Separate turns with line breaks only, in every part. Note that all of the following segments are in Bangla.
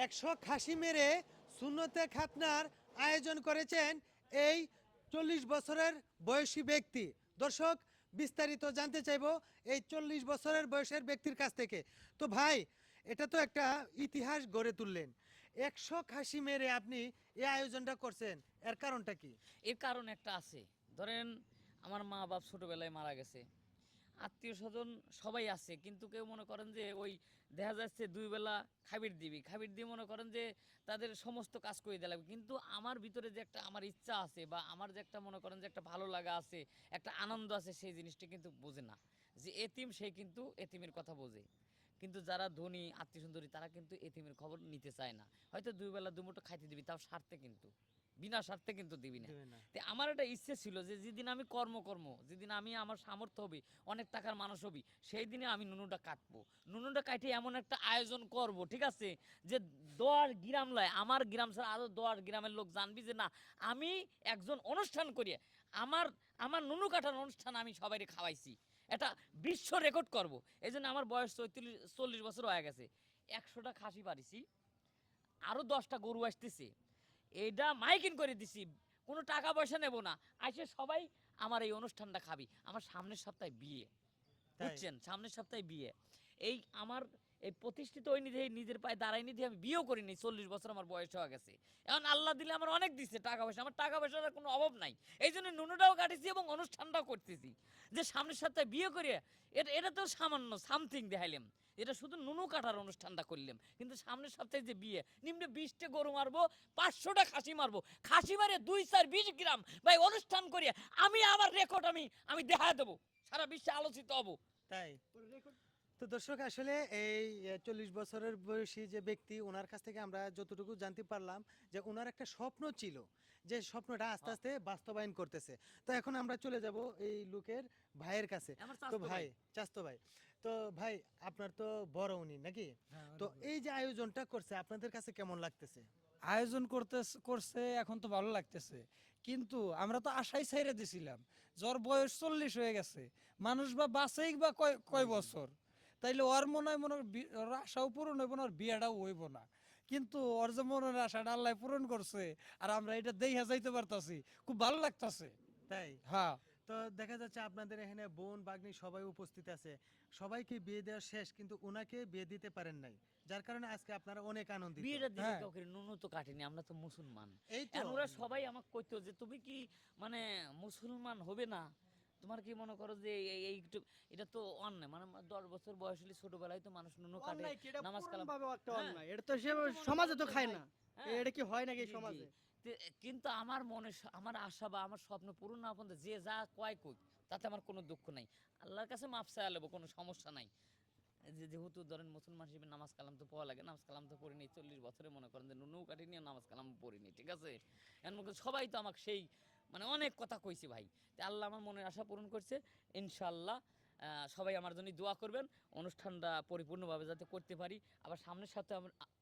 100 খাসি মেরে সুন্নতে খাতনার আয়োজন করেছেন এই 40 বছরের বয়সী ব্যক্তি। দর্শক, বিস্তারিত জানতে চাইবো এই 40 বছরের বয়সের ব্যক্তির কাছ থেকে। তো ভাই, এটা তো একটা ইতিহাস গড়ে তুললেন। 100 খাসি মেরে আপনি এই আয়োজনটা করছেন, এর কারণটা কি?
এর কারণ একটা আছে। ধরেন আমার মা বাপ ছোটবেলায় মারা গেছে, আত্মীয় স্বজন সবাই আছে, কিন্তু কেউ মনে করেন যে ওই দেখা যাচ্ছে দুই বেলা খাবির দিবি, খাবির দিয়ে মনে করেন যে তাদের সমস্ত কাজ করে দেওয়া লাগবে। কিন্তু আমার ভিতরে যে একটা আমার ইচ্ছা আছে বা আমার যে একটা মনে করেন যে একটা ভালো লাগা আছে, একটা আনন্দ আছে, সেই জিনিসটা কিন্তু বোঝে না। যে এতিম সে কিন্তু এতিমের কথা বোঝে, কিন্তু যারা ধনী আত্মীয় সুন্দরী তারা কিন্তু এতিমের খবর নিতে চায় না। হয়তো দুই বেলা দুমুঠো খাইতে দিবি, তাও স্বার্থে, কিন্তু বিনা স্বার্থে কিন্তু দিবি না।
দেবে না।
তো আমার একটা ইচ্ছে ছিল যে যেদিন আমি কর্ম যেদিন আমি আমার সামর্থ্য হবে, অনেক টাকার মানুষ হবি, সেই দিনে আমি নুনুটা কাটবো। নুনুটা কাটে এমন একটা আয়োজন করব, ঠিক আছে, যে 10 গ্রাম লয়, আমার গ্রাম ছাড়া আরও 10 গ্রামের লোক জানবি যে না, আমি একজন অনুষ্ঠান করি, আমার আমার নুনু কাটার অনুষ্ঠান আমি সবাইকে খাওয়াইছি, এটা বিশ্ব রেকর্ড করব। এই জন্য আমার বয়স 40 বছর হয়ে গেছে, 100টা খাসি পারিছি, আরও 10টা গরু আসতেছে, এইটা মাইকিং করে দিছি, কোনো টাকা পয়সা নেব না, আসে সবাই আমার এই অনুষ্ঠানটা খাবি। আমার সামনের সপ্তাহে বিয়ে,
তাই?
বুঝছেন, সামনের সপ্তাহে বিয়ে। এই আমার এই প্রতিষ্ঠিত ওই নিধে নিজের পায়ে দাঁড়াই নিধে আমি বিয়েও করিনি, 40 বছর আমার বয়স হয়ে গেছে। এখন আল্লাহ দিলে আমার অনেক দিচ্ছে টাকা পয়সা, আমার টাকা পয়সার কোনো অভাব নাই। এই জন্য নুনুটাও কাটিছি এবং অনুষ্ঠানটাও করতেছি, যে সামনের সপ্তাহে বিয়ে করে এটা এটা তো সামান্য সামথিং দেখাইলাম, এটা শুধু নুনু কাটার অনুষ্ঠানটা করলাম, কিন্তু সামনের সপ্তাহে যে বিয়ে, নিম্নে 20টা গরু মারবো, 500টা খাসি মারবো, খাসি মারে 2-4-20 গ্রাম ভাই অনুষ্ঠান করিয়া আমি আমার রেকর্ড আমি আমি দেখা দেবো, সারা বিশ্বে আলোচিত হব।
তাই? তো দর্শক, আসলে এই 40 বছরের বয়সী যে ব্যক্তি, ওনার কাছ থেকে আমরা যতটুকু জানতে পারলাম যে ওনার একটা স্বপ্ন ছিল, যে স্বপ্নটা আস্তে
হ্যাঁ,
আস্তে বাস্তবায়ন করতেছে। তো এখন আমরা চলে যাব এই লোকের ভাইয়ের কাছে।
আমার
তো
চাস্তো
ভাই,
ভাই।
চাস্তো ভাই, তো ভাই, আপনার তো বড় উনি নাকি? তো এই যে আয়োজনটা করছে, আপনাদের কাছে কেমন লাগতেছে?
আয়োজন করছে এখন তো ভালো লাগতেছে, কিন্তু আমরা তো আশাই ছেড়ে দিছিলাম। জ্বর বয়স 40 হয়ে গেছে, মানুষ বা বাঁচেই বা কয় কয় বছর, তাইলে ওর মনে হয় ওর আশাও পূরণ হইব না, ওর বিয়েটাও হইব না। কিন্তু ওর যে মনের আশাটা আল্লাহ পূরণ করছে, আর আমরা এটা দেইহা যাইতে পারতাছি, খুব ভালো লাগতাছে।
তাই?
হ্যাঁ।
তো দেখা যাচ্ছে আপনাদের এখানে বোন বাগনি সবাই উপস্থিত আছে, সবাইকে বিয়ে দেওয়া শেষ, কিন্তু ওনাকে বিয়ে দিতে পারেন নাই, যার কারণে আজকে আপনারা অনেক আনন্দিত।
বিয়েটা দিবে
হ্যাঁ।
কাউকে, নুনু তো কাটেনি, আমরা তো মুসলমান।
এই তো।
এখন ওরা সবাই আমাকে কইতো যে তুমি কি মানে মুসলমান হবে না, তোমার কি মনে করো যে এটা তো অন্যায়, মানে 10 বছর বয়স হলে ছোটবেলায় তো মানুষ নুনু কাটে,
অন্যায় কি এটা
নামাজ
পূরণ
কালাম।
ভাবে একটা
হ্যাঁ,
অন্যায়, এটা তো সে
কিন্তু মনে
সমাজে
করেন
তো
যে
খায়
ভাই,
না।
হ্যাঁ,
এটা কি হয় নাকি এই
জি জি,
সমাজে?
কিন্তু আমার মনে আমার আশা বা আমার স্বপ্ন পূরণ না পর্যন্ত যে যা কয় কই, তাতে আমার কোনো দুঃখ নাই, আল্লাহর কাছে মাপ চাইয়া নেবো, কোনো সমস্যা নাই। যেহেতু ধরেন মুসলমান হিসেবে নামাজ কালাম তো পড়া লাগে, নামাজ কালাম তো পড়িনি 40 বছরে, মনে করেন যে নুনু কাটিনি আর নামাজ কালাম পড়িনি, ঠিক আছে। এখন মনে করেন সবাই তো আমাকে সেই মানে অনেক কথা কইছে ভাই, তো আল্লাহ আমার মনের আশা পূরণ করছে, ইনশাল্লাহ। সবাই আমার জন্য দোয়া করবেন, অনুষ্ঠানটা পরিপূর্ণভাবে যাতে করতে পারি। আবার সামনের সপ্তাহে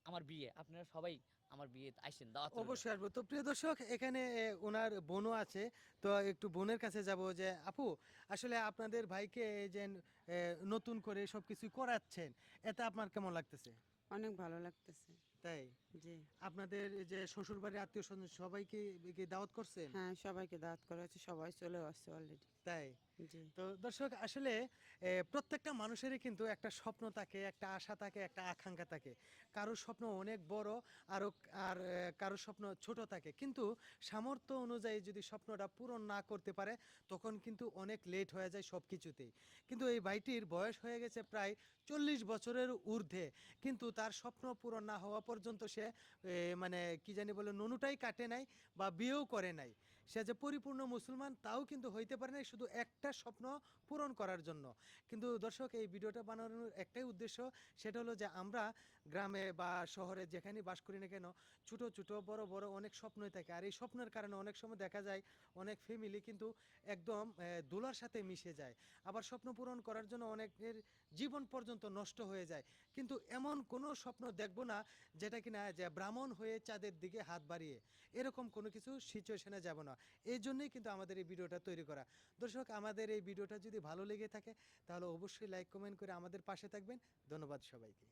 আমার বিয়ে, আপনারা সবাই আমার বিয়ে আইসেন, দাওয়াত রইল।
অবশ্যই আসবো। তো প্রিয় দর্শক, এখানে ওনার বোনও আছে। তো একটু বোনের কাছে যাব, যে আপু, আসলে আপনাদের ভাইকে এই যে নতুন করে সবকিছু করাচ্ছেন, এতে আপনার কেমন লাগতেছে?
অনেক ভালো লাগতেছে।
তাই?
জি।
আপনাদের যে শ্বশুর বাড়ির আত্মীয় স্বজন সবাইকে কি দাওয়াত করছেন?
হ্যাঁ, সবাইকে দাওয়াত করা হয়েছে, সবাই চলে আসছে অলরেডি।
তাই?
জি।
তো দর্শক, আসলে প্রত্যেকটা মানুষেরই কিন্তু একটা স্বপ্ন থাকে, একটা আশা থাকে, একটা আকাঙ্ক্ষা থাকে। কারোর স্বপ্ন অনেক বড়, আরো আর কারোর স্বপ্ন ছোট থাকে, কিন্তু সামর্থ্য অনুযায়ী যদি স্বপ্নটা পূরণ না করতে পারে, তখন কিন্তু অনেক লেট হয়ে যায় সব কিছুতেই। কিন্তু এই ভাইটির বয়স হয়ে গেছে প্রায় 40 বছরের ঊর্ধ্বে, কিন্তু তার স্বপ্ন পূরণ না হওয়া পর্যন্ত সে মানে কি জানি বলে নুনুটাই কাটে নাই বা বিয়েও করে নাই। সে যে পরিপূর্ণ মুসলমান তাও কিন্তু হইতে পারে নাই, শুধু একটা স্বপ্ন পূরণ করার জন্য। কিন্তু দর্শক, এই ভিডিওটা বানানোর একটাই উদ্দেশ্য, সেটা হলো যে আমরা গ্রামে বা শহরে যেখানে বাস করি না কেন, ছোট ছোট বড় বড় অনেক স্বপ্নই থাকে, আর এই স্বপ্নের কারণে অনেক সময় দেখা যায় অনেক ফ্যামিলি কিন্তু একদম ধুলার সাথে মিশে যায়। আবার স্বপ্ন পূরণ করার জন্য অনেকের জীবন পর্যন্ত নষ্ট হয়ে যায়। কিন্তু এমন কোনো স্বপ্ন দেখবো না যেটা কিনা যে ব্রাহ্মণ হয়ে চাঁদের দিকে হাত বাড়িয়ে, এরকম কোনো কিছু সিচুয়েশনে যাব না। এই জন্যই কিন্তু আমাদের এই ভিডিওটা তৈরি করা। দর্শক, আমাদের এই ভিডিওটা যদি ভালো লেগে থাকে, তাহলে অবশ্যই লাইক কমেন্ট করে আমাদের পাশে থাকবেন। ধন্যবাদ সবাইকে।